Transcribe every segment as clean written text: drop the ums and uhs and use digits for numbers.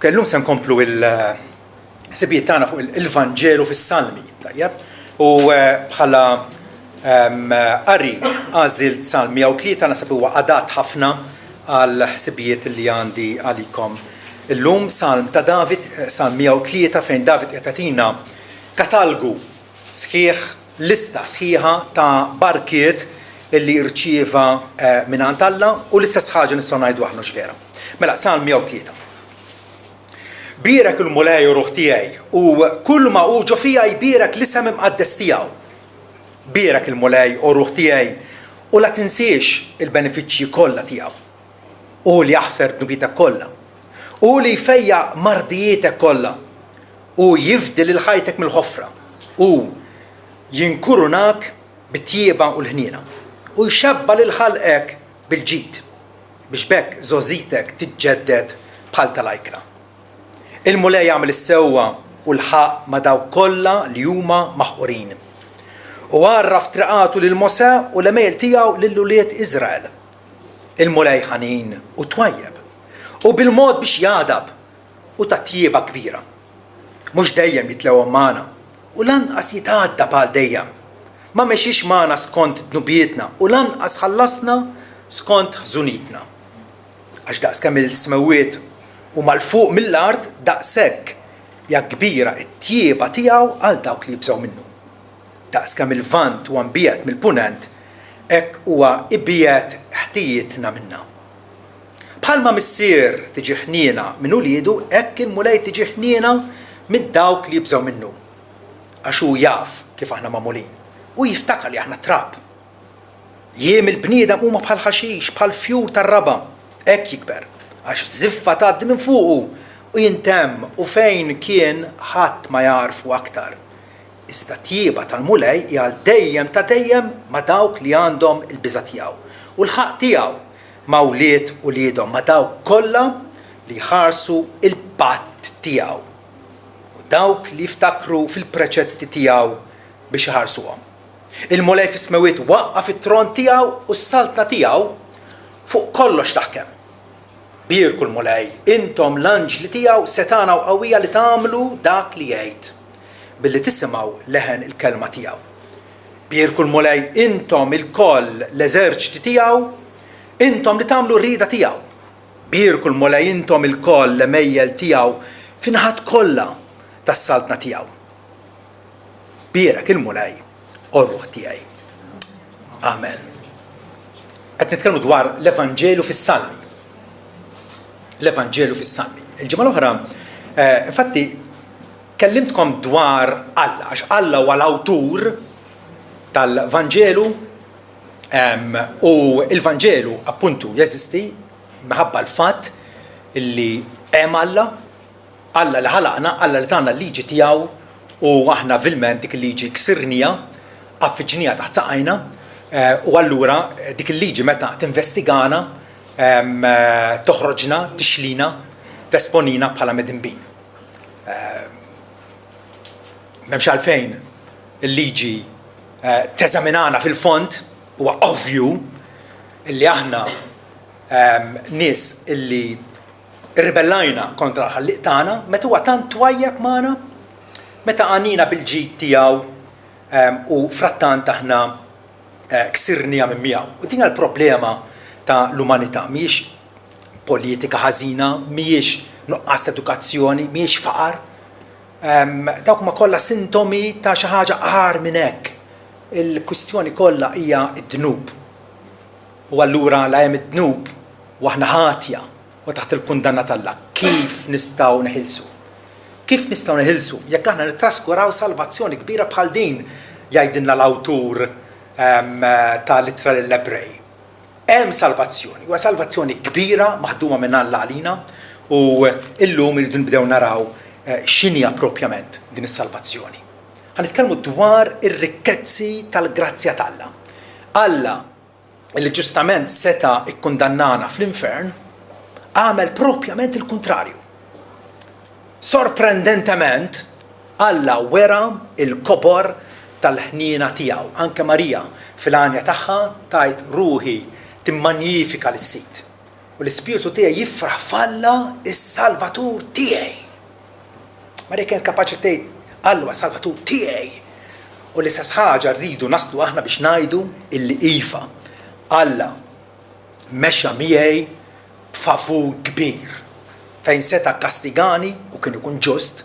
Kellum se nkomplu il-sibijiet tagħna fuq il-Vanġelu fis-Salmi, tajjeb? U bħala qari għażilt Salm 103 naħseb huwa adat ħafna għal ħsibijiet li għandi għalikom illum. Salm ta' David, Salm 103 fejn David qed jagħtina katalgu sħiħ, lista sħiħa ta' barkiet illi rċieva mingħand Alla u l-istess ħaġa nistgħu ngħidu aħna x'vera. Mela Salm 103. Bierak il-mulej u ruħ tiegħi u kull ma uġu fija jbierak l-isem imqaddes tiegħu. Bierak il-mulej u ruħ tiegħi u la tinsiex il-benefiċċji kollha tiegħu u li jaħfer dnubietek kollha u li jfejja mardijietek kollha u jifdil il-ħajtek mill-ħofra u jinkurunak bit-tjieba u l-ħniena u jxabba lil ħalqek bil-ġid biex bekk żożitek tiġġedded bħal tal-ajkla. Il-mulej jagħmel is-sewwa u l-ħaq ma' dawk kollha li huma maħqurin. U għarraf triqatu lil Mosè u l-emejl tiegħu lill-ulied Iżrael. Il-mulej ħanin u twajjeb u bil-mod biex jadab u ta' tjieba kbira. Mhux dejjem jitlewhom magħna u lanqas jitgħadda bħal dejjem. Ma mexix magħna skont dnubietna u lanqas ħallasna skont ħżunitna. Għax daqskemm il-smewiet u mal-fuq mill-art daqshekk hija kbira t-tjieba tiegħu għal dawk li jibżgħu minnu. Daqskemm il-vant huwa mbiegħed mill-punent, hekk huwa ibbiegħed ħtijitna minnha. Bħalma missier tiġi ħniena minn uliedu, hekk il-mulej tiġi ħniena minn dawk li jibżgħu minnu. Għax hu jaf kif aħna magħmulin u jiftakar li aħna trab. Jiem il-bniedem huma bħal ħaxix, bħal fjur tar-raba, hekk jikber. Għax ziffa tgħaddi minn fuqu u jintemm u fejn kien ħadd ma jarfu aktar. Iżda tjieba tal-mulej hija dejjem ta' dejjem ma' dawk li għandhom il-biża' tiegħu u l-ħaq tiegħu ma' wlied u liedhom ma' dawk kollha li jħarsu il-patt tiegħu u dawk li jiftakru fil-preċetti tiegħu biex iħarsuhom. Il-mulej fis-smewiet waqqaf it-tron tiegħu u s-saltna tiegħu fuq kollox taħkem. Bierku l-mulej, intom l-anġli tiegħu setana u qawwija li tagħmlu dak li jgħid billi tisimgħu leħen il-kelma tiegħu. Bierku l-mulej, intom il-koll l-eżerċiti tiegħu, intom li tagħmlu r-rieda tiegħu. Bierku l-mulej, intom il-koll l-mejjel tiegħu finħat kollha tas-saltna tiegħu. Bierak il-mulej u r-ruħ tiegħi. Amen. Qed nitkellmu dwar l-Evanġelu fis-Salmi. L-Evanġelu fis-Salmi. Il-ġimgħa l-oħra, infatti, kellimtkom dwar Alla, għax Alla huwa l-awtur tal-Vanġelu u l-Vanġelu appuntu jeżisti minħabba l-fatt illi hemm Alla li ħalaqna, Alla li tagħna l-liġi tiegħu u aħna vilment dik il-liġi ksirnija, affiġnija taħt saqajna u allura dik il-liġi meta tinvestigana toħroġna, tixlina, tesponina bħala medinbin. M'hemmx għalfejn il-liġi teżaminana fil-fond huwa ovvju illi aħna nies illi irribellajna kontra l-ħalliq tagħna meta huwa tant twajjeb magħna, meta għanina bil-ġid tiegħu u frattant aħna ksirnija minn miegħu. U din l-problema ta' l-umanità mhijiex politika ħażina, mhijiex nuqqas ta' edukazzjoni, mhijiex faqar. Dawk ma kollha sintomi ta' xi ħaġa qar minn hekk. Il-kwistjoni kollha hija d-dnub. U allura la hemm id-dnub u aħna ħatja u taħt il-kundanna tal-Alla. Kif nistgħu neħilsu? Kif nistgħu neħilsu jekk aħna nittraskuraw salvazzjoni kbira bħal din jgħidilna l-awtur tal-Ittra lill-Ebrej. Hemm salvazzjoni, huwa salvazzjoni kbira maħduma minn Alla għalina u illum irridu nbdew naraw x'inhi proprjament din is-salvazzjoni. Ħanitkellmu dwar ir-rikkezzi tal-grazzja tal-Alla. Alla li ġustament seta' ikkundannana fl-infern għamel proprjament il-kuntrarju. Sorprendentement Alla wera il-kopor tal-ħniena tiegħu. Anke Marija fil-għanja tagħha tajt ruħi timmanjifika l-sit u l-ispiritu tiegħi jifraħ f'Alla is-Salvatur tiegħi. Ma dik kien kapaċi tgħid Alla Salvatur tiegħi. U l-istess ħaġa rridu naslu aħna biex ngħidu illi iva Alla mexxa miegħi b'favur kbir fejn seta' kastigani u kien ikun ġust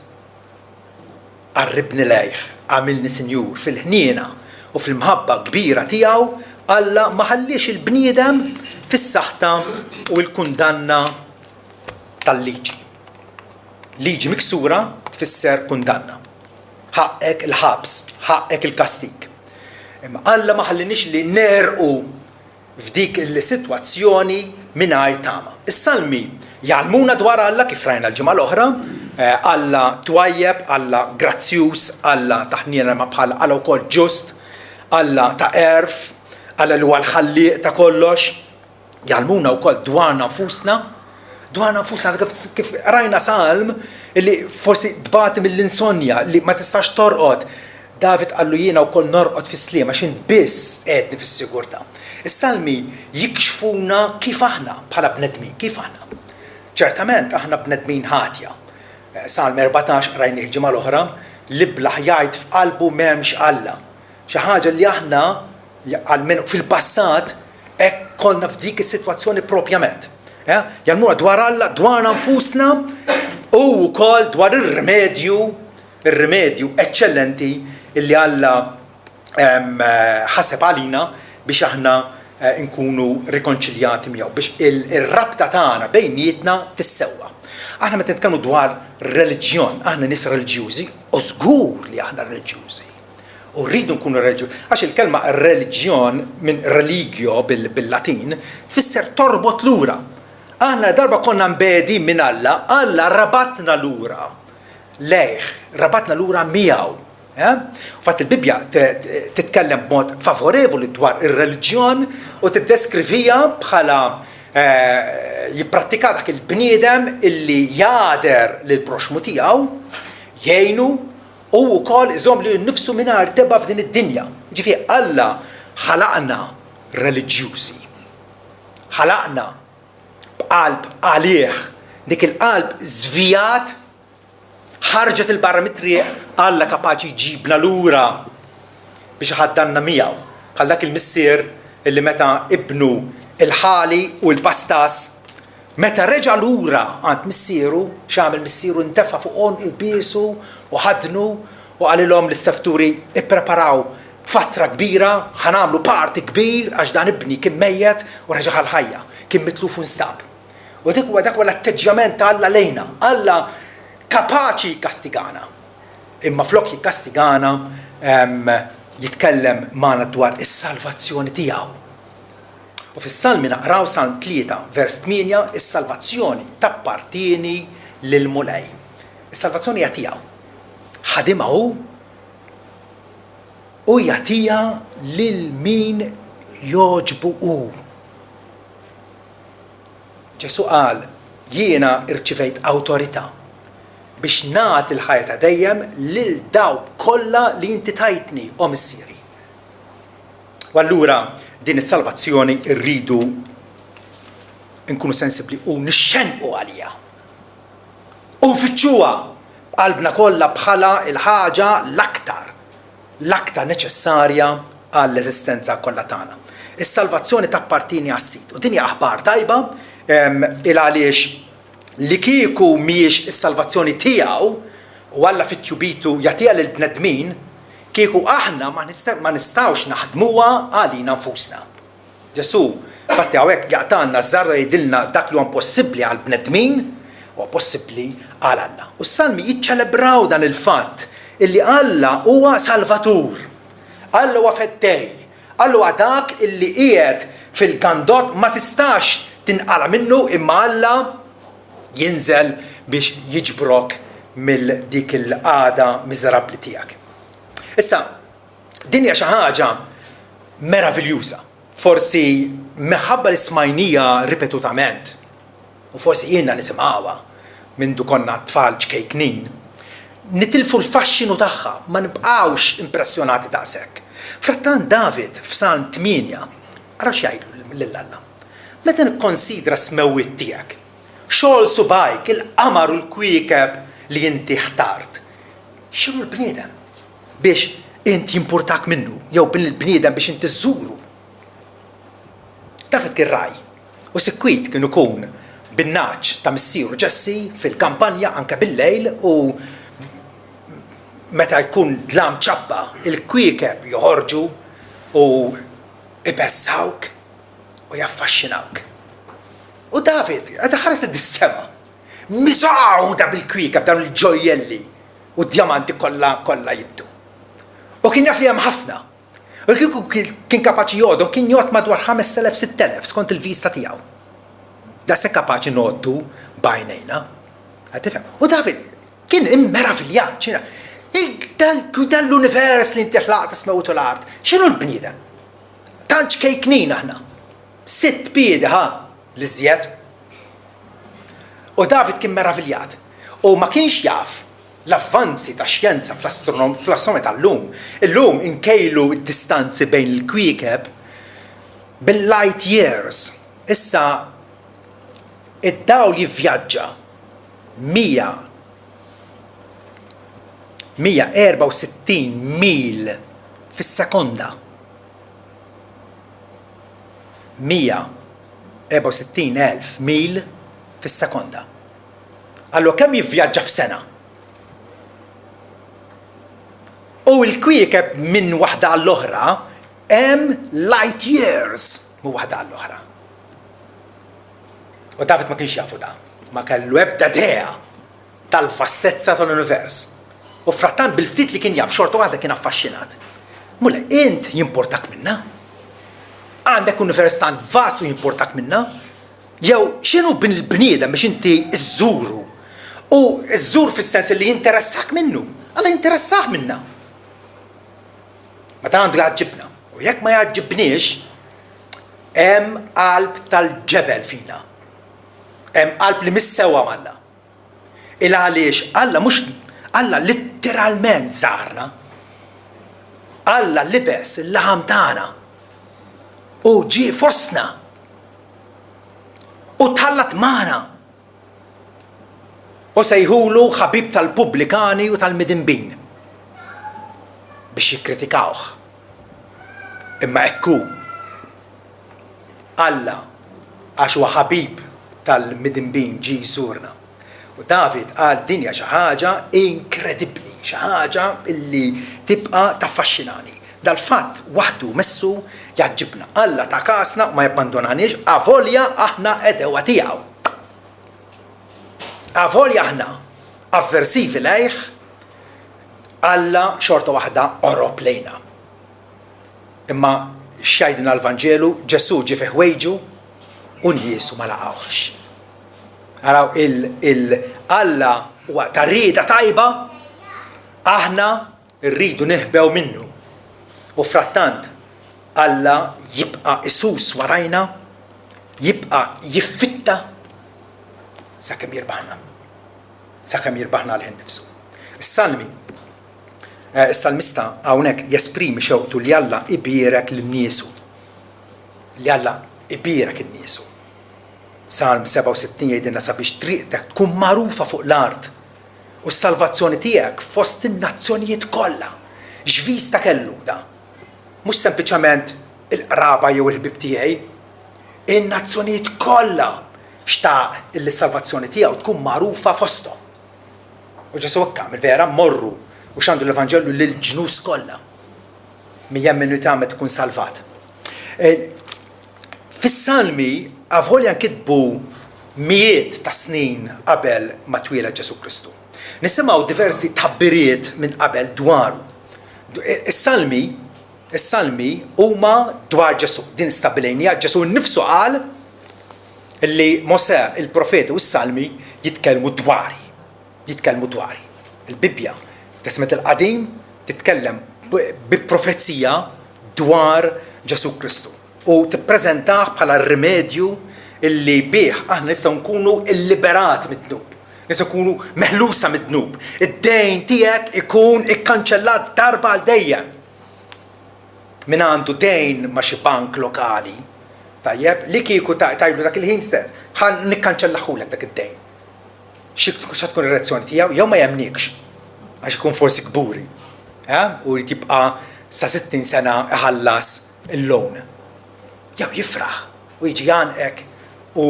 qarribni lejh, għamilni sinjur fil-ħniena u fil-mħabba kbira tiegħu Alla ma ħallix il-bniedem fis-saħta u l-kundanna tal-liġi. Liġi miksura tfisser kundanna. Ħaqek il-ħabs, ħaqek il-kastig. Imma Alla ma ħallinix li nerqu f'dik il-sitwazzjoni mingħajr tama. Is-salmi jgħalmuna dwar Alla kif rajna l-ġimgħa l-oħra, Alla twajjeb, Alla grazzjuż, Alla taħniena ma bħala Alla wkoll ġust, Alla ta' erf, Alla li huwa l-ħallieq ta' kollox. Jgħalmuna wkoll dwarna nfusna kif rajna salm li forsi dbati mill-insonja li ma tistax torqod. David qallu jiena wkoll norqod fis-sliema x'in biss qiegħdni fis-sigurtà. Is-salmi jikxfuna kif aħna bħala bnedmin, kif aħna. Ċertament aħna bnedmin ħatja. Salm 14 rajni l-ġimgħa l-oħra li blaħ jgħid f'qalbu m'hemmx Alla. Xi ħaġa li aħna għalmenu fil-passat hekk konna f'dik is-sitwazzjoni propjament. Jgħalmuna dwar Alla, dwarna nfusna u wkoll dwar ir-rimedju eċċellenti illi Alla ħaseb għalina biex aħna nkunu rikonċiljati miegħu, biex ir-rabta tagħna bejnietna tissewwa. Aħna meta nitkellmu dwar reliġjon, aħna nies reliġjużi u żgur li aħna reliġjużi. U rridu nkunu reliġjużi. Għax il-kelma reliġjon minn religio bil-Latin tfisser torbot lura. Aħna darba konna mbedi minn Alla, Alla rabatna lura lejh, rabatna lura miegħu. Fatt il-Bibja titkellem b'mod favorevoli dwar ir-reliġjon u tiddeskrivija bħala jipprattika dak il-bniedem illi jader lil proxmu tiegħu, jgħinu u wkoll iżomm li nnifsu mingħajr tebba f'din id-dinja. Ġifieri Alla ħalaqna reliġjużi. Ħalaqna b'qalb għalih, dik il-qalb żvijat ħarġet il-barra mit-triq Alla kapaċi jġibna lura biex ħaddanna miegħu. Bħal dak il-missier illi meta ibnu il-ħali u l-pastas meta reġa' lura għand missieru, x'għamel missieru ntefa' fuqhom u biesu u ħadnu u qalilhom lis-sefturi ippreparaw fatra kbira, ħanamlu parti kbir għax dan ibni kien mejjed u reġa' ħajja, kien mitluf u nstab. U dik huwa l-atteġġjament ta' Alla lejna. Alla kapaċi kastigana. Imma flok jikkastigana jitkellem magħna dwar is-salvazzjoni tiegħu. U fis-Salmi naqraw Salm 3 vers 8 is-salvazzjoni tappartieni lil mulej. Is-salvazzjoni hija tiegħu. Ħadimha hu u jagħtiha lil min jogħġbu hu. Ġesu qal jiena irċivejt awtorità biex nagħti l-ħajja ta' dejjem lil dawk kollha li inti tajtni o missieri. U allura din is-salvazzjoni rridu nkunu sensibbli u nixxenqu għaliha. U nfittxuha b'qalbna kollha bħala l-ħaġa l-aktar neċessarja għall-eżistenza kollha tagħna. Is-salvazzjoni tappartini għas-Sid. U din hija aħbar tajba il għaliex li kieku mhijiex is-salvazzjoni tiegħu u Alla fit-tjubitu jagħtiha lil bnedmin, kieku aħna ma nistgħux naħdmuha għalina nfusna. Ġesu fatti hawnhekk jaqtanna żarra jgħidilna dak li huwa possibbli għall bnedmin huwa possibbli għal Alla. U s-salmi jiċċelebraw dan il-fatt illi Alla huwa salvatur. Alla huwa feddej. Alla huwa dak illi qiegħed fil-gandot ma tistax tinqala minnu imma Alla jinżel biex jiġbrok mill dik il-qagħda miżerabbli tiegħek. Issa, din hija xi ħaġa meraviljuża. Forsi minħabba li smajnija ripetutament u forsi jiena nisimgħuha mindu konna tfal ċkejknin, nitilfu l-faxxinu tagħha, ma nibqgħux impressjonati daqshekk. Frattant David f'Salm 8 ara x'jgħidu lil Alla. Meta nikkonsidra smewwiet tiegħek, xogħol subajk, il-qamar u l-kwiekeb li inti ħtart. X'inhu l-bniedem biex inti jimpurtak minnu, jew bil-bniedem biex inti żżuru. David kien raj, u sikwit kienu kun bin-naċ ta' missieru Ġessi fil-kampanja anke bil-lejl u meta jkun dlam ċabba il-kwiekeb joħorġu u ibessawk u jaffaxxinawk. U David, għadha ħares dis-sema, miżgħuda bil-kwiekeb dawn il-ġojjelli u d-djamanti kollha jiddu. U kien jaf li hemm ħafna. U kien kapaċi jgħodhom kien jgħod madwar 5,000-6,000 skont il-vista tiegħu. Da se kapaċi noddu bajnejna. Għatifem. U David kien immeraviljat. Dan l-univers li inti ħlaqt ismewtu l-art. X'inhu l-bniedem? Tantx kejknin aħna. 6 piedi li żjed. U David kien meraviljat. U ma kienx jaf l-avvanzi ta' xjenza fl-astronomija tal-lum. Illum inkejlu d-distanzi bejn il-kwiekeb bil-light years. Issa id-dawl jivvjaġġa 164 mil fis-sekonda. 164,000 mil fis-sekonda. Allura kemm jivvjaġġa f'sena? U l-kwiekeb minn waħda għall-oħra hemm light years minn waħda għall-oħra. U David ma kienx jafu da. Ma kellu ebda idea tal-vastezza tal-univers. U frattant bil-ftit li kien jaf xorta waħda kien affaxxinat. Mule, int jimportak minna? Għandek univers tant vast u jimportak minna? Jew x'inhu bin il-bniedem biex inti iżżuru? U iżżur fis-sens li jinteressak minnu. Alla jinteressaħ minna. Ma dan għandu jgħaġġibna. U jekk ma jgħaġġibniex, hemm qalb tal-ġebel fina. Hemm qalb li missewa Alla. Il għaliex Alla litteralment żarna. Alla libes il-laħam tagħna. U ġie fostna. U tħallat magħna. U sejħulu ħabib tal-pubblikani u tal-midinbin biex jikkritikawh. Imma ekku Alla għax huwa ħabib tal-midinbin ġi jżurna. U David qal dinja xi ħaġa inkredibbli, xi ħaġa illi tibqa' taffaxxinani. Dal-fatt waħdu messu jaġġibna. Alla ta' kasna ma jabbandonanix avolja aħna edewa tiegħu. Avolja aħna avversivi lejh, Alla xorta waħda orob lejna. Imma xajdina l-Vanġelu, Ġesu ġie fi ħwejġu u n-niesu ma laqgħux. Araw Alla huwa ta' rieda tajba, aħna rridu neħbew minnu. U frattant Alla jibqa' isus warajna, jibqa' jiffitta sakemm jirbaħna. Sakemm jirbaħna għal nifsu. Is-salmista hawnhekk jesprimi xewqtu li Alla ibierek lin-niesu. Li Alla ibierek in-niesu. Salm 67 jgħidilna sabiex triqtek tkun magħrufa fuq l-art u s-salvazzjoni tiegħek fost in-nazzjonijiet kollha. X'vista kellu da? Mhux sempliċement il-qraba jew il-ħbib tiegħi. In-nazzjonijiet kollha xtaq il-salvazzjoni tiegħu tkun magħrufa fosthom. U Ġesu hekk il-vera mmorru u x'għandu l-Evanġellu lill-ġnus kollha. Min jemmen li tagħmel tkun salvat. Fis-Salmi avolja nkitbu mijiet ta' snin qabel ma twieled Ġesu Kristu. Nisimgħu diversi tabbiriet minn qabel dwaru. Is-Salmi huma dwar Ġesu. Din stabilejnija Ġesu nnifsu qal illi Mosè il-profeti u s-Salmi jitkellmu dwari. Il-Bibja, Testament il-Qadim, titkellem bi-profezija dwar Ġesu Kristu. U tippreżentah bħala rimedju illi bih aħna nistgħu nkunu illiberati mid-dnub. Nistgħu nkunu meħlusa mid-dnub. Id-dejn tiegħek ikun ikkanċellat darba għal dejjem. Min għandu dejn ma' xi bank lokali, Tajjeb, li kieku tajlu dak il-ħin stess, ħan nikkanċellaħulek dak id-dejn. Xa tkun ir-reazzjoni tiegħu jew ma jemnikx għax ikun forsi kburi. U jrid jibqa' sa 60 sena iħallas il-loan. Jew jifraħ u jiġi għandek u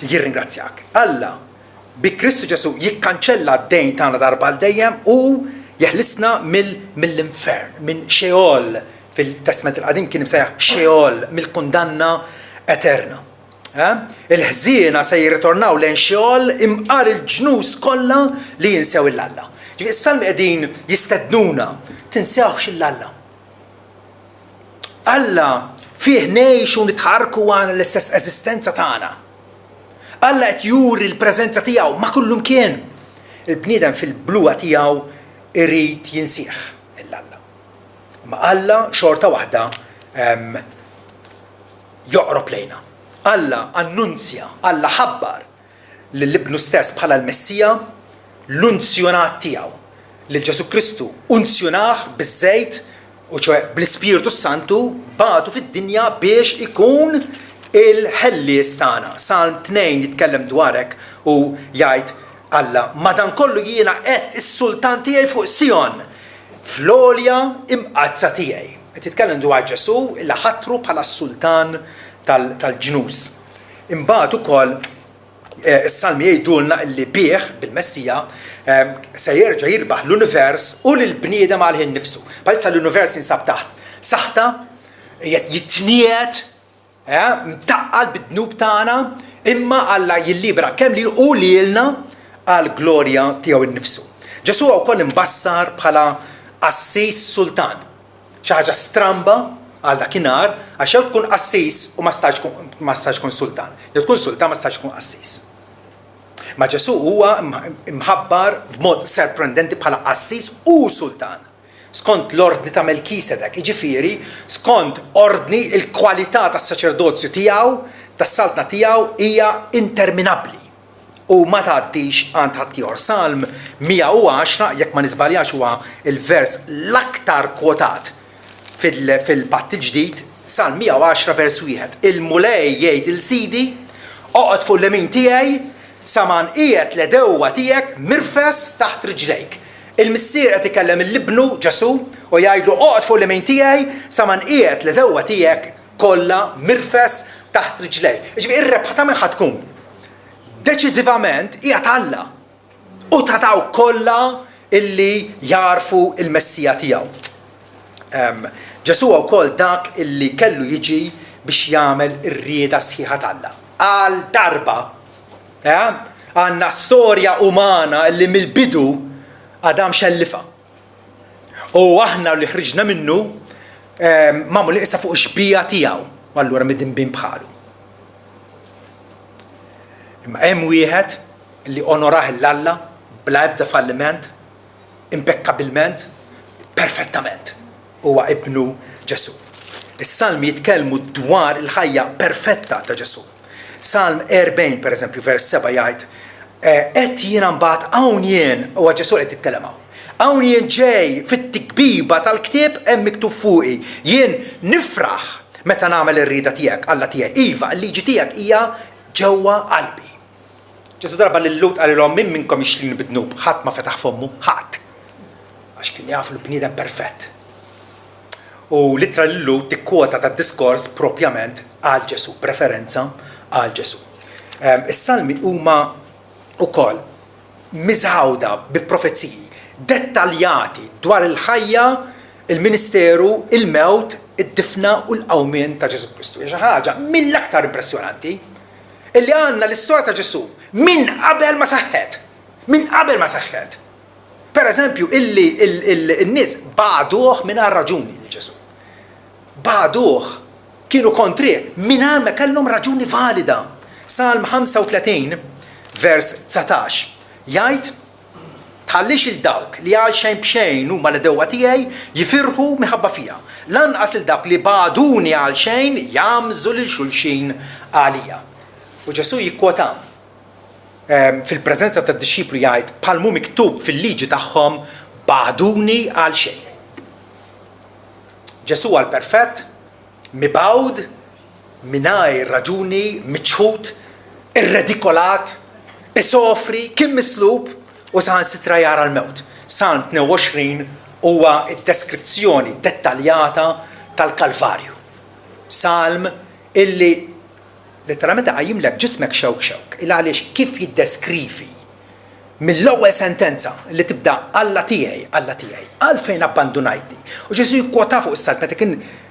jirringrazzjak. Alla bi Kristu Ġesu jikkanċella d-dejn tagħna darba l dejjem u jeħlisna mill-infern, minn Xeol. Fil-Testament il-Qadim kien imsejjaħ Xeol, mill-kundanna eterna. Il-ħżiena se jirritornaw lejn Xeol imqar il-ġnus kollha li jinsew il-Alla. Ġifieri is-salmi qegħdin jistednuna tinsewx il-Alla. Alla fih ngħixu nitħarku għana l-istess eżistenza tagħna. Alla qed juri l-preżenza tiegħu ma' kullum kien. Il-bniedem fil-bluwa tiegħu irid jinsieħ il-Alla. Ma Alla xorta waħda joqrob lejna. Alla annunzja, Alla ħabbar lill-Ibnu stess bħala l-Messija l-unzjonat tiegħu lil Ġesu Kristu unzjonaħ biż-żejt u ċoe bl-Ispiritu Santu bagħtu fid-dinja biex ikun il-ħellies tagħna. Salm 2 jitkellem dwarek u jgħid Alla madankollu jiena qed is-sultan tiegħi fuq Sion fl-għolja imqazza tiegħi. Qed jitkellem dwar Ġesu illi ħattru bħala s-sultan tal-ġnus. Imbagħad ukoll is-salmi jgħidulna li bih bil-Messija se jerġa' jirbaħ l-univers u lill-bniedem għalih innifsu. Bħalissa l-univers jinsab taħt saħta, jitniet, mtaqqal bid-dnub tagħna, imma Alla jillibra kemm lil u lilna għal glorja tiegħu innifsu. Ġesu wkoll imbassar bħala Assis sultan. Xi ħaġa stramba għal dakinhar għax jew tkun assis u ma stax tkun sultan. Jew tkun sultan ma stax tkun assis. Ma Ġesu huwa imħabbar b'mod sorprendenti bħala assis u sultan. Skont l-ordni ta' Melkisedek, jiġifieri skont ordni il-kwalità tas-saċerdozju tiegħu, tas-saltna tiegħu hija interminabbli. U ma tgħaddix għand ħaddieħor. Salm 110, jekk ma niżbaljax huwa il-vers l-aktar kwotat fil-Patt il-Ġdid, Salm 110 vers 1. Il-mulej jgħid il-sidi, oqgħod fuq l-yemin tiegħi, saman qiegħed l-edewwa tiegħek mirfes taħt riġlejk. Il-missier qed ikellem il-libnu Ġesu u jgħidlu oqgħod fuq l-yemin tiegħi, saman qiegħed l-edewwa tiegħek kollha mirfes taħt riġlejk. Jiġifieri ir-rebħa ta' min ħadd tkun. Deċiżivament hija Alla u ta' dawk kollha illi jarfu il-Messija tiegħu. Ġesu wkoll dak illi kellu jiġi biex jagħmel ir-rieda sħiħa Alla. Għal darba għandna storja umana illi mill-bidu Adam xellifa. U aħna li ħriġna minnu magħmul issa fuq xbija tiegħu u allura midinbin bħalu. Imma hemm wieħed li onorah l-Alla bla ebda falliment, impeccabilment, perfettament. Huwa ibnu Ġesu. Is-salmi jitkellmu dwar il-ħajja perfetta ta' Ġesu. Salm 40 pereżempju vers 7 jgħid qed jiena mbagħad hawn jien huwa Ġesu qed jitkellem hawn. Hawn jien ġej fit-tikbiba tal-ktieb hemm miktub fuqi. Jien nifraħ meta nagħmel ir-rieda tiegħek Alla tiegħi. Iva, l-liġi tiegħek hija ġewwa qalbi. Ġesu darba lil-Lut qalilhom min minnkom jixlin bid-dnub, ħadd ma fetaħ fommu, ħadd. Għax kien jafu l-bniedem perfett. U litra lil-Lut tikkwota tad-diskors propjament għal Ġesu, preferenza għal Ġesu. Is-salmi huma wkoll miżgħawda bi profezziji dettaljati dwar il-ħajja, il-ministeru, il-mewt, id-difna u l-qawmien ta' Ġesu Kristu. Hija xi ħaġa mill-aktar impressjonanti illi għandna l-istorja ta' Ġesu minn qabel ma saħħet. Minn qabel ma saħħet. Pereżempju illi n-nies bagħduh mingħajr raġuni lil Ġesu. Bagħduh kienu kontri mingħajr ma kellhom raġuni valida. Salm 35 vers 19 jgħid tħallix il-dawk li għal xejn b'xejn huma l-dewwa tiegħi jifirħu minħabba fija. Lanqas il-dawk li bagħduni għal xejn jagħmżu lil xulxin għalija. U Ġesu jikkwota fil-preżenza tad-dixxiplu jgħid bħalmu miktub fil-liġi tagħhom bagħduni għal xejn. Ġesu għal perfett mibawd, mingħajr raġuni, miċħud, irredikolat, isofri, kien mislub u saħansitra jara l-mewt. Salm 22 huwa d-deskrizzjoni dettaljata tal-Kalvarju. Salm illi letteralment qajjimlek ġismek xewk. Il għaliex kif jiddeskrivi mill-ewwel sentenza li tibda Alla tiegħi, għalfejn abbandunajtni. U Ġesu jikkwota fuq is-salb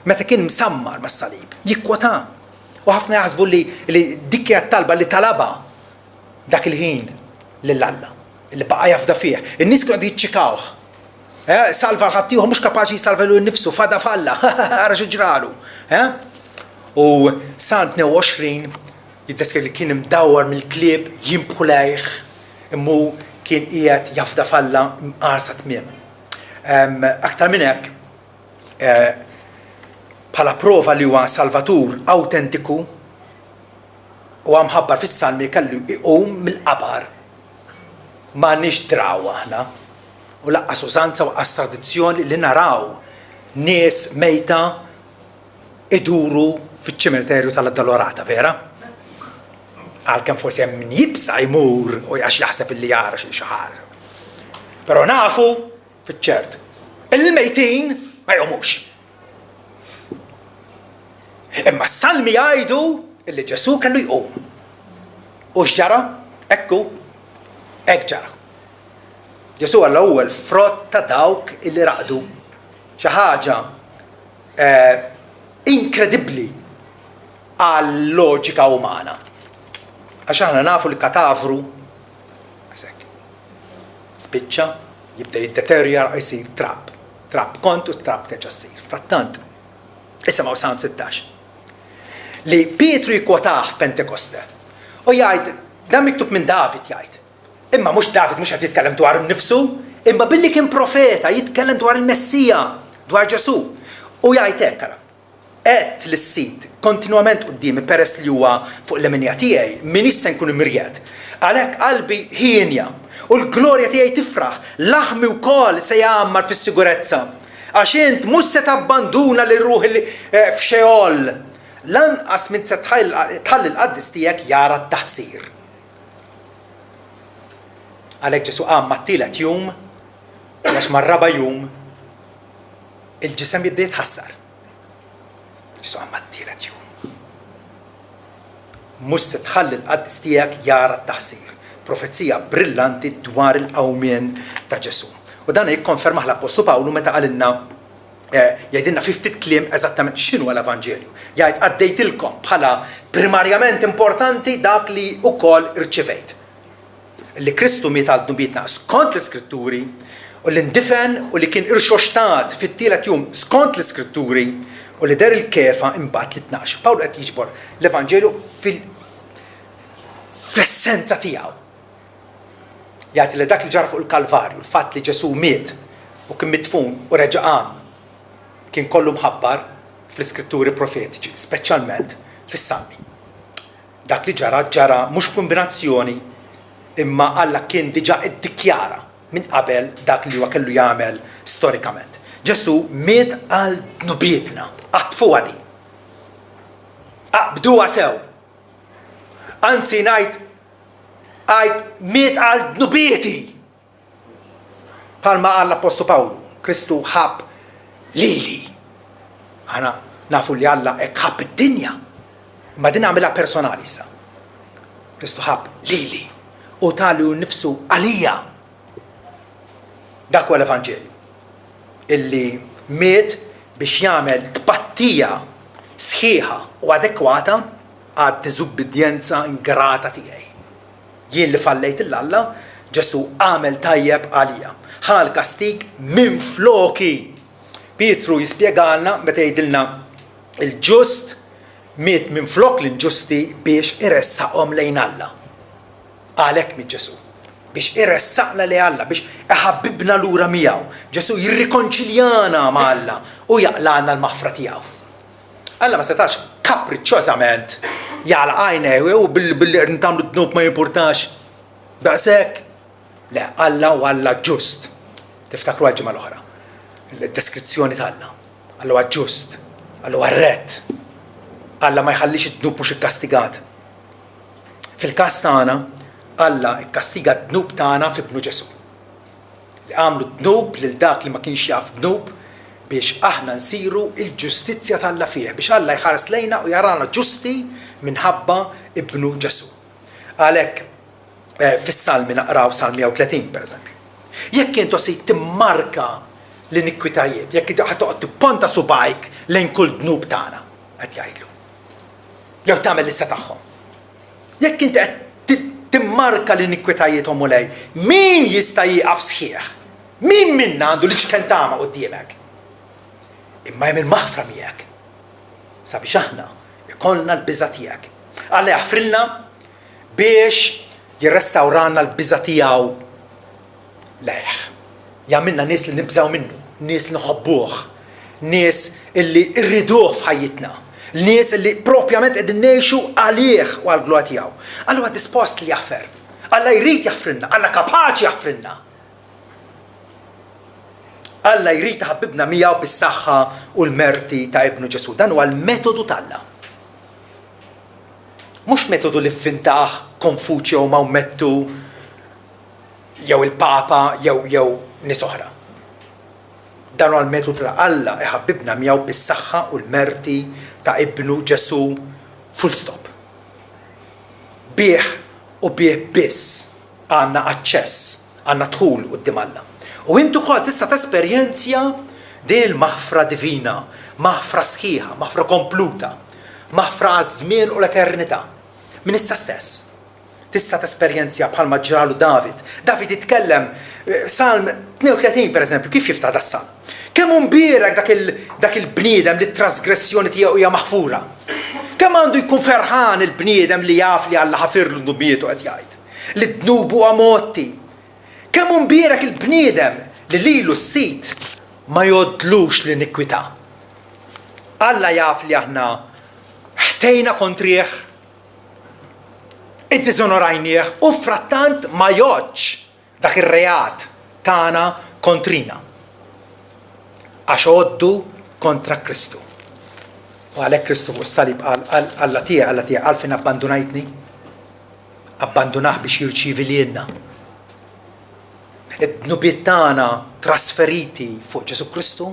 meta kien msammar mas-salib. Jikkwota. U ħafna jaħsbu li dik hija talba li talaba dak il-ħin lill-Alla, li baqa' jafda fih. In-nies kienu jiċċikawh. Salva ħaddieħor mhux kapaċi jsalva lil nnifsu, fada falla, ara xi ġralu. U Salm 22 jiddeskrivi li kien imdawwar mill-klieb jimbħu lejh immu kien qiegħed jafda falla mqarsa tmiem. Aktar minn hekk bħala prova li huwa salvatur awtentiku u mħabbar fis-salmi kellu iqum mill-qabar. M'għandniex draw aħna u laqqas użanza u laqqas tradizzjoni li naraw nies mejta iduru fiċ-ċimiterju tal-Addolorata, vera? Għalkemm forsi hemm min jibsa jmur u għax jaħseb illi jara xi ħaġa. Però nafu fiċ-ċert il-mejtin ma jqumux. Imma s-salmi jgħidu illi Ġesu kellu jqum. U x'ġara? Hekk ġara. Ġesu għall-ewwel frott ta' dawk illi raqdu. Xi ħaġa inkredibbli għall-loġika umana. Għax aħna nafu li katavru spiċċa jibda jiddeterjora jsir trapp. Trapp kontu, trapp teġa ssir. Frattant, isimgħu Salm 16. Li Pietru jikkwotah f'Pentekoste. U jgħid, dan miktub minn David jgħid. Imma mhux David mhux qed jitkellem dwar innifsu, imma billi kien profeta jitkellem dwar il-Messija, dwar Ġesu. U jgħid hekk ara. Qed lis-sit kontinwament qudiemi peress li huwa fuq l-eminja tiegħi min issa nkun immirjed. Għalhekk qalbi ħienja u l-glorja tiegħi tifraħ, laħmi wkoll se jgħammar fis-sigurezza. Għax int mhux se tabbanduna lil ruħ f'Xeol. Lanqas min se tħalli l-qaddis tiegħek jara t-taħsir. Għalhekk Ġesu qam mat-tielet jum għax mar-raba' jum il-ġisem jibda jitħassar. Ġesu qam mat-tielet jum. Mhux se tħalli l-qaddis tiegħek jara t-taħsir. Profezija brillanti dwar il-qawmien ta' Ġesu. U dan jikkonfermaħ l-Apostlu Pawlu meta qalilna jgħidilna fi ftit kliem eżattament x'inhu l-Evanġelju. Jgħid għaddejtilkom bħala primarjament importanti dak li wkoll irċivejt. Li Kristu miet għal dnubietna skont l-Iskritturi u li ndifen u li kien irxoxtat fit-tielet jum skont l-Iskritturi u li der il-kefa imbagħad l-12. Pawlu qed jiġbor l-Evanġelju fl-essenza tiegħu. Jgħid li dak li ġara fuq il-Kalvarju, l-fatt li Ġesu miet u kien mitfun u reġa' qam kien kollu mħabbar fl-Iskritturi profetiċi, speċjalment fis-Salmi. Dak li ġara mhux kombinazzjoni imma Alla kien diġà iddikjara minn qabel dak li huwa kellu jagħmel storikament. Ġesu miet għal dnubietna, qatfuha din. Aqbduha sew. Anzi ngħid miet għal dnubieti. Palma qal l-Apostlu Pawlu, Kristu ħabb lili. Aħna nafu li Alla hekk ħabb id-dinja. Imma din għamilha personali issa. Kristu ħabb lili. U tali nnifsu għalija. Dak huwa l-Evanġelju. Illi miet biex jagħmel tpattija sħiħa u adekwata għad diżubbidjenza ingrata tiegħi. Jien li fallejt il-Alla, Ġesu għamel tajjeb għalija. Ħal kastig minn floki. Pietru jispjegalna meta jgħidilna il-ġust miet minn flok l-inġusti biex iressaqhom lejn Alla. Għalhekk miet Ġesu. Biex iressaqna lejn Alla, biex iħabbibna lura miegħu. Ġesu jirrikonċiljana ma' Alla u jaqlana l-maħfra tiegħu. Alla ma setax kapriċċjożament jagħlaq għajnejh u billi nagħmlu dnub ma jimpurtax. Daqshekk. Le, Alla u Alla ġust. Tiftakru għal-ġimgħa l-oħra. Il-deskrizzjoni ta' Alla. Alla huwa ġust. Allura rret. Alla ma jħallix id-dnub mhux ikkastigat. Fil-każ tagħna, Alla ikkastiga d-dnub tagħna fi Bnu Ġesu. Li għamlu d-dnub lil dak li ma kienx jaf dnub biex aħna nsiru il-ġustizzja tal-Alla fih, biex Alla jħares lejna u jarana ġusti minħabba Ibnu Ġesu. Għalhekk fis-Salmi naqraw Salm 130 pereżempju. Jekk intu se timmarka l-inikwitajiet, jekk ħatoqgħod tipponta subajk lejn kull dnub tagħna qed jgħidlu. Jew tagħmel lista tagħhom. Jekk inti qed timmarka l-inikwitajiethom u lej, min jista' jieqaf sħiħ? Min minna għandu l-iċken tama quddiemek? Imma hemm il-maħfra miegħek. Sabiex aħna ikollna l-biża' tiegħek. Alla jaħfrilna biex jirrestawranna l-biża' tiegħu lejh. Jagħmilna nies li nibżgħu minnu, nies li nħobbuh, nies illi rriduh f'ħajjitna, nies illi propjament qegħdin ngħixu għalih u għall-glorja tiegħu. Allura dispost li jaħfer. Alla jrid jaħfrilna, Alla kapaċi jaħfrilna. Alla jrid iħabbibna miegħu bis-saħħa u l-merti ta' Ibnu Ġesu. Dan huwa l-metodu tal-Alla. Mhux metodu li ffintaħ Konfuċju u Maomettu jew il-Papa jew nies oħra. Dan huwa l-metodu ta' Alla iħabbibna miegħu bis-saħħa u l-merti ta' Ibnu Ġesu full stop. Bih u bih biss għandna aċċess, għandna dħul quddiem Alla. U intu wkoll tista' tesperjenzja din il-maħfra divina, maħfra sħiħa, maħfra kompluta, maħfra għaż-żmien u l-eternità. Min issa stess. Tista' tesperjenzja bħalma ġralu David. David jitkellem Salm 32 pereżempju, kif jiftaħ das-salm? Kemm mbierek dak il-bniedem li t-trasgressjoni tiegħu hija maħfura? Kemm għandu jkun ferħan il-bniedem li jaf li Alla ħafirlu d-dubietu qed jgħid? Li d-dnubu amotti. Kemm mbierek il-bniedem li lilu s-sit ma jodlux l-inikwità. Alla jaf li aħna ħtejna kontrih, id-diżonorajnieh u frattant ma joġġ dak ir-reat tagħna kontrina. Għax għoddu kontra Kristu. U għalhekk Kristu fuq is-salib qal Alla tiegħek għalfejn abbandunajtni? Abbandunah biex jirċievi lilna. Id-dnubiet tagħna trasferiti fuq Ġesu Kristu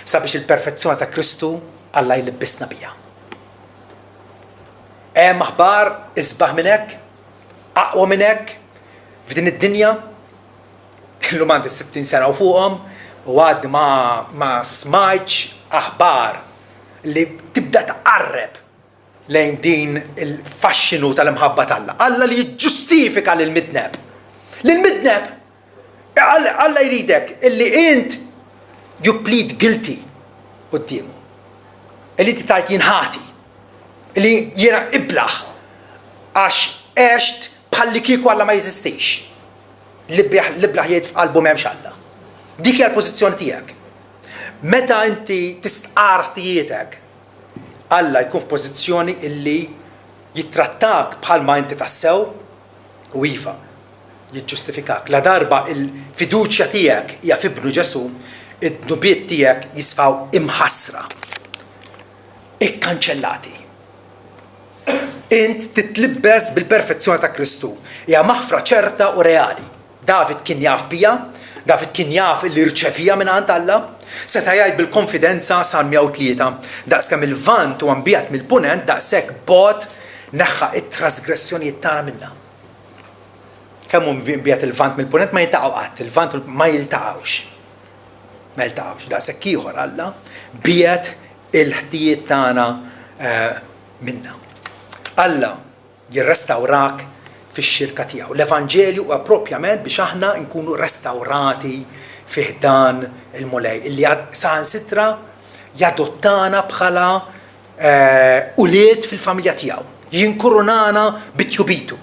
sabiex il-perfezzjoni ta' Kristu Alla jlibbisna biha. Hemm aħbar isbaħ minn hekk, aqwa minn hekk f'din id-dinja, illum għandi 60 sena u fuqhom u għaddi ma smajtx aħbar li tibda taqarreb lejn din il-faxxinu tal-imħabba tal-Alla. Alla li jiġġustifika lil-midneb. Lil-midneb, Alla jridek illi int you plead guilty quddiemu. Illi tajt jinħati. Illi jiena iblaħ għax għext bħalli kieku Alla ma jeżistix. L-iblaħ jgħid f'qalbu m'hemmx Alla. Dik hija l-pożizzjoni tiegħek. Meta inti tistqar ħtietek, Alla jkun f'pożizzjoni illi jittrattak bħalma inti tassew u iva jiġġustifikak. La darba il-fiduċja tiegħek hija f'Ibnu Ġesu, id-dnubiet tiegħek jisfaw imħassra, ikkanċellati. Int titlibbes bil-perfezzjoni ta' Kristu. Hija maħfra ċerta u reali. David kien jaf biha, David kien jaf li rċevija minn għand Alla, seta' jgħid bil-konfidenza Salm 103, daqskemm il-vant u ambijat mill-punent daqshekk bogħod neħħa it-trasgressjonijiet tagħna minnha. Kemm mbijat il-vant mill-punent ma jiltaqgħu qatt, il-vant ma jiltaqgħux. Ma jiltaqgħux, daqshekk ieħor Alla biet il-ħtijiet tagħna minnha. Alla jirrestawrak fix-xirka tiegħu. L-Evanġelju huwa proprjament biex aħna nkunu restawrati fih dan il-mulej illi saħansitra jadottana bħala ulied fil-familja tiegħu. Jinkurunana bit-tjubitu.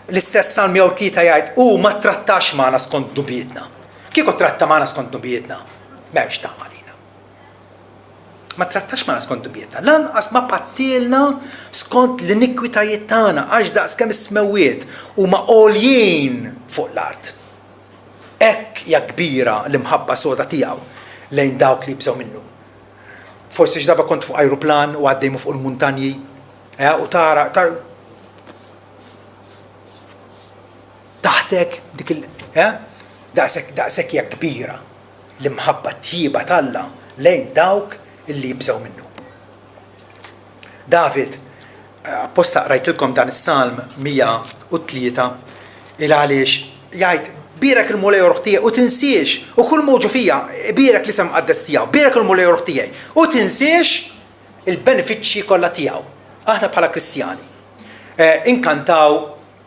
L-istess Salm 103 jgħid u ma trattax magħna skont dubietna. Kieku tratta magħna skont dubietna, m'hemmx tama lina. Ma trattax magħna skont dubietna. Lanqas ma pattilna skont l-inikwitajiet tagħna għax daqskemm is-smewiet huma għoljin fuq l-art. Hekk hija kbira l-imħabba soda tiegħu lejn dawk li jibżgħu minnu. Forsi x'darba kont fuq ajruplan u għaddejmu fuq il-muntanji, u tara taħtek dik daqshekk hija kbira l-imħabba tjiba talla lejn dawk illi jibżgħu minnu. David, apposta qrajtilkom dan is-Salm 103 il għaliex jgħid birek il-mulej ruħ tiegħi u tinsiex u kull mowġu fija birek li sem qaddes tiegħu, birek il-mulej ruħ tiegħi u tinsiex il-benefiċċji kollha tiegħu. Aħna bħala Kristjani inkantaw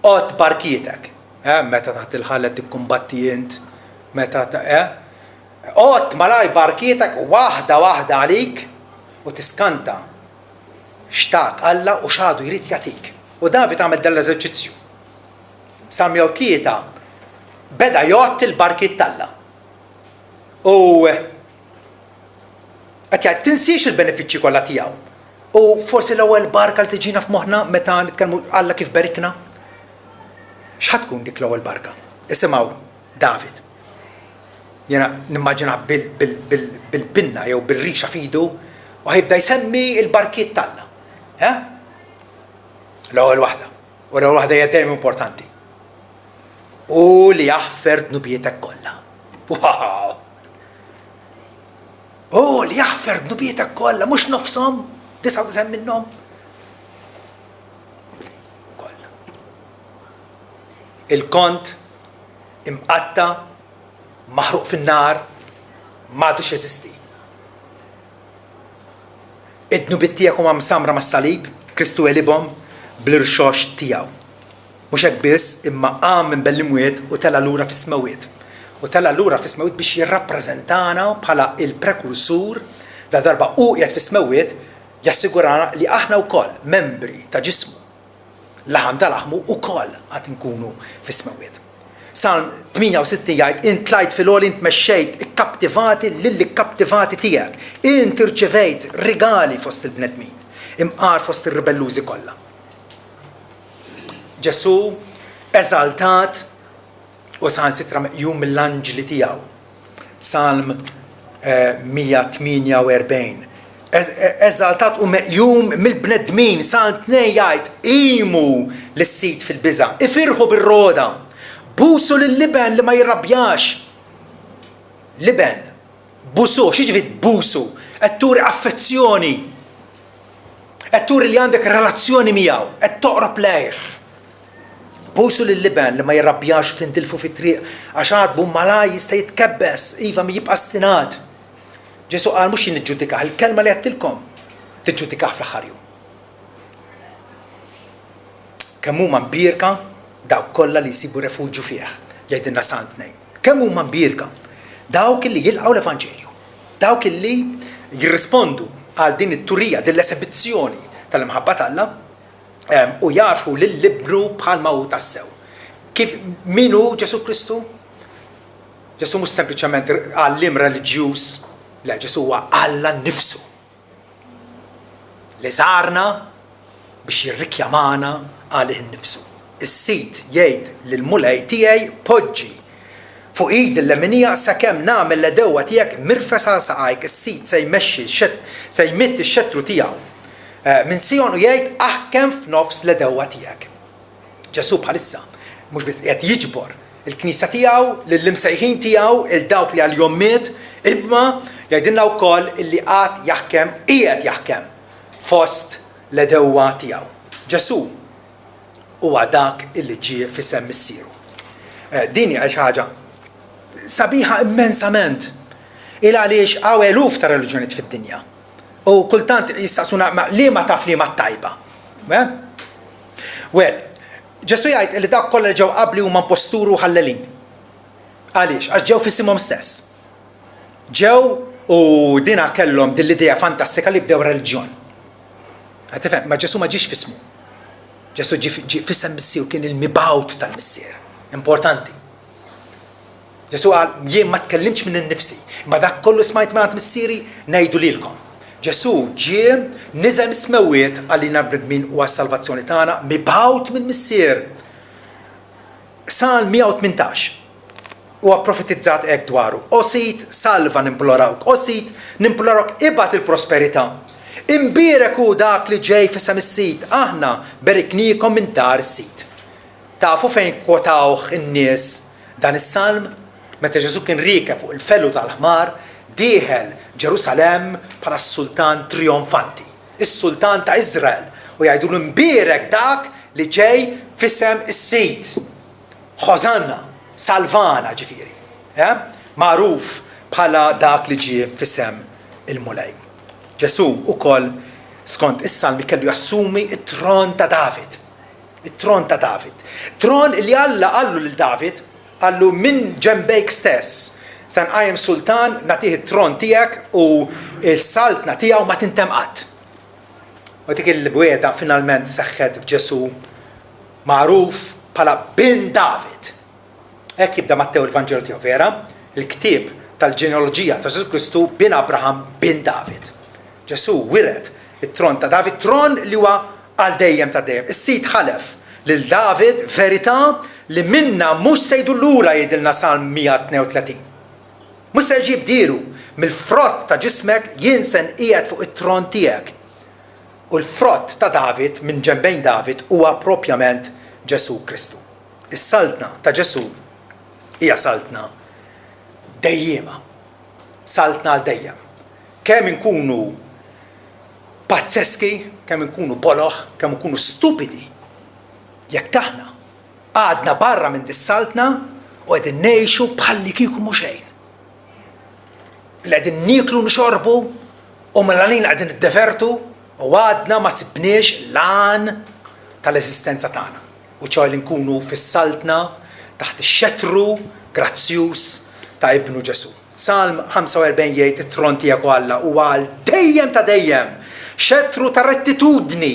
qod barkietek. Meta taħt il-ħallet tikkumbatti int, meta qod malaj barkietek waħda għalik u tiskanta xtaq Alla u x'għadu jrid jagħtik. U David għamel dan l-eżerċizzju. Salm 103 beda jgħod il-barkiet talla. U qed jgħid tinsiex il-benefiċċji kollha tiegħu. U forsi l-ewwel barka li tiġina f'moħħna meta nitkellmu Alla kif barikna. X'ħatkun dik l-ewwel barka? Isimgħu David. Jiena nimmaġina bil-pinna jew bir-rixa f'idu u ħibda jsemmi il-barkiet talla. L-ewwel waħda. U l-ewwel waħda hija dejjem importanti. U li jaħfer dnubietek kollha. Wow! U li jaħfer dnubietek kollha, mhux nofshom, 99 minnhom. Kollha. Il-kont imqatta maħruq fin-nar m'għadux jeżisti. Id-dnubiet tiegħek huma msamra mas-salib, Kristu elibhom bl-irxox tiegħu. Mhux hekk biss, imma qam minn bell-imwiet u tela lura fis-smawiet. U tela lura fis-smawiet biex jirrappreżentana bħala il-prekursur la darba u qiegħed fis-smawiet jassigurana li aħna wkoll membri ta' ġismu laħam tal-aħmu wkoll qed inkunu fis-smawiet. Salm 68 jgħid int tlajt fil-għol int mexxejt ikkaptivati lill-ikkaptivati tiegħek. Int irċevejt rigali fost il-bnedmin, imqar fost ir-ribellużi kollha. Ġesu eżaltat u saħansitra meqjum mill-anġli tiegħu. Salm 148. Eżaltat u meqjum mill-bnedmin. Salm 2 jgħid imu lis-sit fil-biża', ifirħu bir-roda, busu lill-liben li ma jirrabjax. Liben, busu, x'jiġifieri busu? Qed turi affezzjoni. Qed turi li għandek relazzjoni miegħu, qed toqrob lejh. Busu lill-liben li ma jirrabjax u tindilfu fit-triq għax għadbu malaj jista' jitkebbes, iva mi jibqa' stinat. Ġesu qal mhux niġġudikah, il-kelma li għedtilkom tiġġudikah fl-aħħar jum. Kemm huma mbierka dawk kollha li jsibu refuġju fih, jgħidilna Salm 2. Kemm huma mbierka dawk li jilqgħu l-Evanġelju, dawk li jirrispondu għal din it-turija, din l-esibizzjoni tal-imħabba Alla u jarfu lill-libru bħalma hu tassew. Kif minu Ġesu Kristu? Ġesu mhux sempliċement għallim reliġjuż, le Ġesu huwa Alla nnifsu. Li żarna biex jirrikjamana għalih innifsu. Is-sit jgħid lill-mulej tiegħi poġġi fuq id il-leminija sakemm nagħmel l-edewwa tiegħek mirfesa saqajk. Is-sit se jmitt ix-xettru tiegħu minn Sion u jgħid aħkem f'nofs l-edewwa tiegħek. Ġesu bħalissa mhux biss qed jiġbor il-Knisja tiegħu lill-imsejħin tiegħu il-dawk li għal-jom miet, imma jgħidilna wkoll illi qiegħed jaħkem fost l-edewwa tiegħu. Ġesu huwa dak illi ġie f'isem missieru. Din hija xi ħaġa sabiħa immensament il għaliex hawn eluf ta' reliġjonijiet fid-dinja. U kultant jistaqsuna liema taf liema tajba. Well, Ġesu jgħid li dak kollha ġew qabli huma imposturu ħallelin. Għaliex? Għax ġew f'isimhom stess. Ġew u dina kellhom din l-idea fantastika li bdew reliġjon. Qed tifhem, ma Ġesu ma ġiex f'ismu. Ġesu ġie f'isem missier kien il-mibgħut tal-missier. Importanti. Ġesu qal jien ma tkellimx minn innifsi, ma dak kollu smajt mingħand missieri ngħidu lilkom. Ġesu ġie niżel is-smawiet għalina bnedmin u għas-salvazzjoni tagħna mibgħut mill-missier. Salm 118. huwa profetizzat hekk dwaru. Osit salva nimplorawk, osit nimplorawk ibgħat il-prosperità. Imbierek hu dak li ġej fisem is-sit, aħna berikniekom minn dar is-sit. Tafu fejn kwotawh in-nies dan is-salm? Meta Ġesu kien riekeb fuq il-fellu tal-ħmar, dieħel Ġerusalemm bħala s-sultan trionfanti, is-sultan ta' Iżrael, u jgħidulu imbierek dak li ġej fisem is-sit. Ħożanna, salvana ġifieri. Magħruf bħala dak li ġie fisem il-mulej. Ġesu ukoll skont is-salmi kellu jassumi it-tron ta' David. It-tron ta' David. Tron li Alla qallu lil David, qallu minn ġembejk stess. Se nqajjem sultan nagħtih it-tron tiegħek u s-saltna tiegħu ma tintemm qatt. U dik il-bwieta finalment seħħet f'Ġesu magħruf bħala bin David. Hekk jibda Mattew il-Vanġelu tiegħu vera, il-ktieb tal-ġenealoġija ta' Ġesu Kristu bin Abraham bin David. Ġesu wired it-tron ta' David, tron li huwa għal dejjem ta' dejjem. Is-sit ħalef lil David verità li minna mhux se jdu lura jgħidilna Salm 132. Mhux se jġib dielu mill-frott ta' ġismek jien se nqiegħed fuq it-tron tiegħek. U l-frott ta' David minn ġembejn David huwa propjament Ġesu Kristu. Is-saltna ta' Ġesu hija saltna dejjema. Saltna għal dejjem. Kemm inkunu pazzeski, kemm inkunu boloħ, kemm inkunu stupidi, jekk aħna għadna barra minn dis-saltna u qegħdin ngħixu bħalli kieku mhu xejn. Li qegħdin nieklu nixorbu u mill-għalin qegħdin iddevertu u għadna ma sibniex lan tal-eżistenza tagħna. U ċoj li nkunu fis-saltna taħt ix-xettru grazzjuż ta' Ibnu Ġesu. Salm 45 jgħid it-tron tiegħek Alla huwa għal dejjem ta' dejjem. Xettru ta' rettitudni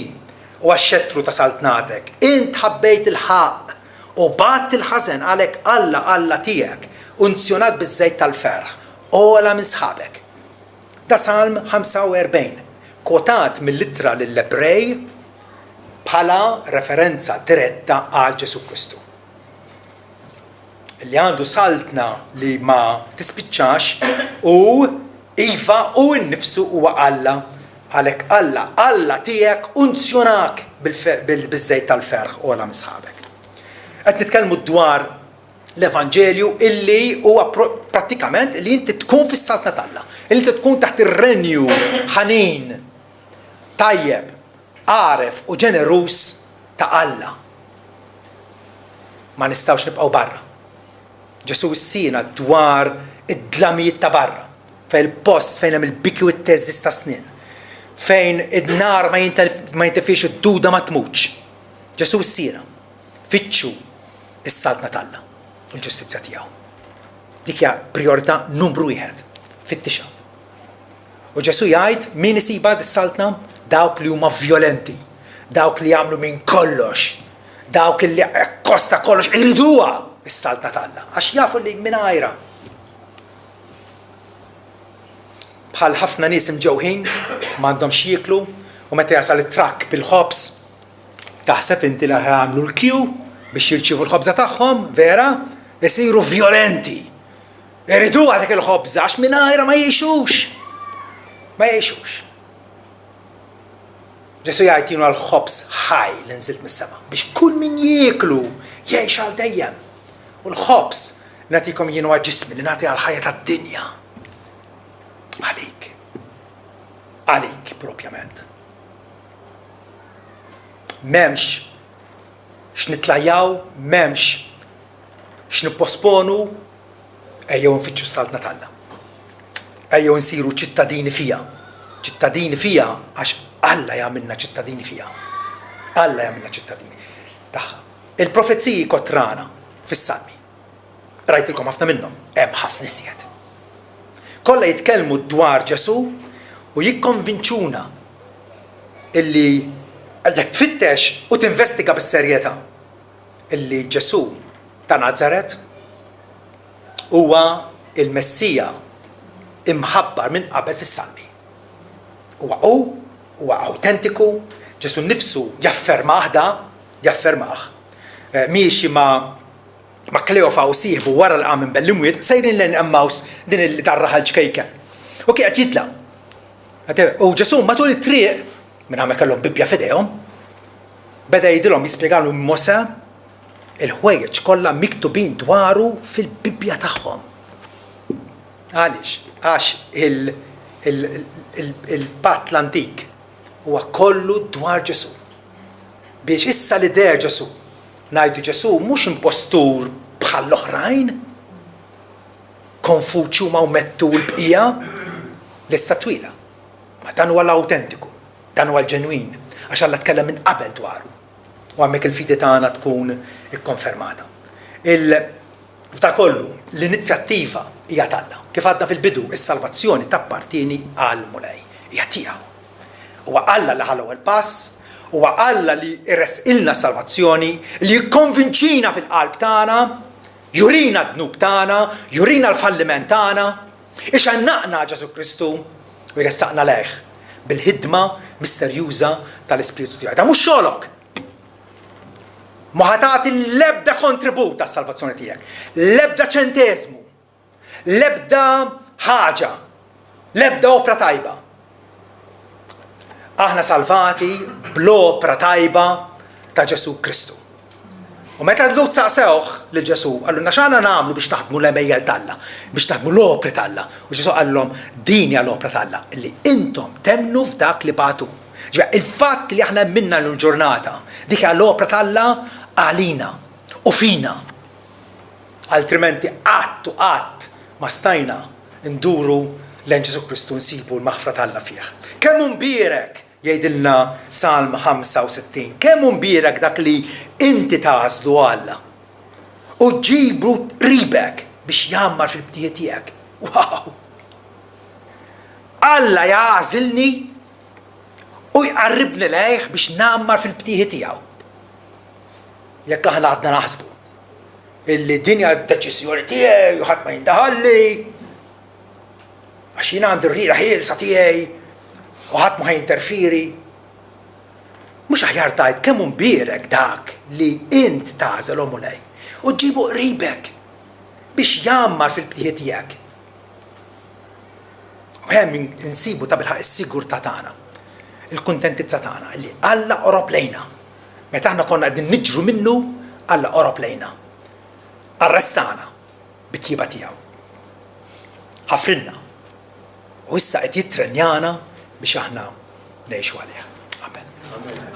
u għax-xettru ta' saltnatek. Int ħabbejt il-ħaq u bat il-ħażen għalhekk Alla tiegħek unzjonat biż-żejt tal-ferħ ola minn sħabek. Da Salm 45, kwotat mill-ittra lill-Ebrej bħala referenza diretta għal Ġesu Kristu. Li għandu saltna li ma tispiċċax u iva u n-nifsu huwa Alla. Għalhekk Alla tiegħek unzjonak biż-żejt tal-ferħ ola minn sħabek. Qed nitkellmu dwar l-Evanġelju illi huwa prattikament li inti tkun fis-saltna t'Alla, illi inti tkun taħt ir-renju ħanin, tajjeb, għaref u ġenerus ta' Alla. Ma nistgħux nibqgħu barra. Ġesu issina dwar id-dlamijiet ta' barra, fejn il-post fejn hemm il-biki u t-teżżis ta' snien, fejn id-nar ma jintefiex id-duda ma tmutx. Ġesu issina fittxu is-saltna t'Alla u l-ġustizzja tiegħu. Dik hija priorità numru 1 fit-tixha. U Ġesu jgħid min isiba dis-saltna dawk li huma vjolenti, dawk li jagħmlu minn kollox, dawk li kosta kollox iriduha is-saltna t'Alla għax jafu li mingħajrha. Bħal ħafna nies imġewħin m'għandhomx jieklu u meta jasal it-trakk bil-ħobż taħseb inti li ħajamlu l-kju biex jirċievu l-ħobża tagħhom, vera? Isiru vjolenti. Iriduha dik il-ħobża għax mingħajrha ma jgħixux. Ma jgħixux. Ġesu jgħid jienu għall-ħobż ħaj li nżilt mis-sema biex kull min jieklu jgħix għal dejjem. U l-ħobż nagħtikom jienu għal-ġismi li nagħti għall-ħajja tad-dinja. Għalik propjament. M'hemmx x'nitlajjaw, m'hemmx x'nipposponu, ejjew nfittxu s-saltna t'Alla. Ejjew nsiru ċittadini fija. Ċittadini fija għax Alla jagħmilna ċittadini fija. Alla jagħmilna ċittadini tagħha. Il-profezziji kotrana fis-Salmi. Rajtilkom ħafna minnhom, hemm ħafna iżjed. Kollha jitkellmu dwar Ġesu u jikkonvinċuna illi jekk tfittex u tinvestiga bis-serjetà illi Ġesu ta' Nazaret huwa il-Messija imħabbar minn qabel fis-Salmi. Huwa awtentiku, Ġesu nnifsu jaffermah. Miexi ma' ma' Kleofa u sieħbu wara l-qam minn bell-imwiet sejrin l-Emmaus din il-darraħal ġkejken. U kienet jitla. U Ġesu matul it-triq minn għamek kellhom Bibbja f'idejhom, beda jidilhom jispjegalhom Mosè il-ħwejjeġ kollha miktubin dwaru fil-Bibbja tagħhom. Għaliex? Għax il-patt l-antik huwa kollu dwar Ġesu. Biex issa li der Ġesu ngħidu Ġesu mhux impostur bħal l-oħrajn, Konfuċju ma' Mettu l-bqija, lista twila. Ma dan huwa l-awtentiku, dan huwa l-ġenwin, għax Alla tkellem minn qabel dwaru. U hemmhekk il-fidi tagħna tkun ikkonfermata. F'da kollu l-inizjattiva hija tagħna. Kif għadna fil-bidu, is-salvazzjoni tappartieni għal Mulej, hija tiegħu. Huwa Alla li ħallew il-pass, huwa Alla li irresqilna salvazzjoni, li jikkonvinċina fil-qalb tagħna, jurina d-dnub tagħna, jurina l-falliment tagħna, ixgħannaqna Ġesu Kristu u jressaqna lejh bil-ħidma misterjuża tal-Ispiritu tiegħu. Ta' mhux xogħolok. Ma ħatagħti l-ebda kontribut tas-salvazzjoni tiegħek, l-ebda ċentesmu, l-ebda ħaġa, l-ebda opra tajba. Aħna salvati bl-opra tajba ta' Ġesu Kristu. U meta Lut saqsewh lil Ġesu, għalluna x'għandna nagħmlu biex naħdmu l-emejjel talla, biex naħdmu l-opri talla. U Ġesu qallhom din hija l-opra talla, li intom temnu f'dak li bagħtu. Ġifieri il-fatt li aħna minna l-ġurnata, dik hija l-opra talla għalina u fina. Altrimenti qatt ma stajna nduru lejn Ġesu Kristu nsibu l-maħfra talla fih. Kemm imbierek jgħidilna Salm 65, kemm imbierek dak li inti tażlu Alla u ġibru ribek biex jammar fil-btijiet tiegħek. Wow! Alla jagħżilni u jqarribni lejh biex nammar fil-btijiet tiegħu. Jekk aħna għadna naħsbu illi dinja d-deċiżjoni tiegħi u ħadd ma jindaħalli għax jiena għandi r-riera ħielsa tiegħi u ħadd ma ħajinterfiri. Mhux aħjar tgħid kemm imbierek dak li int tagħżel Mulej u ġibu qribek biex jammar fil-btijiet tiegħek. U hemm insibu ta' bilħaq is-sigurtà tagħna, il-kuntentizza tagħna li Alla qorob lejna. Meta aħna konna qegħdin niġru minnu, Alla qorob lejna. Arrestana bit-tjieba tiegħu. Ħafrinna. U issa qed jitrenjana biex aħna ngħixu għalih. Amen.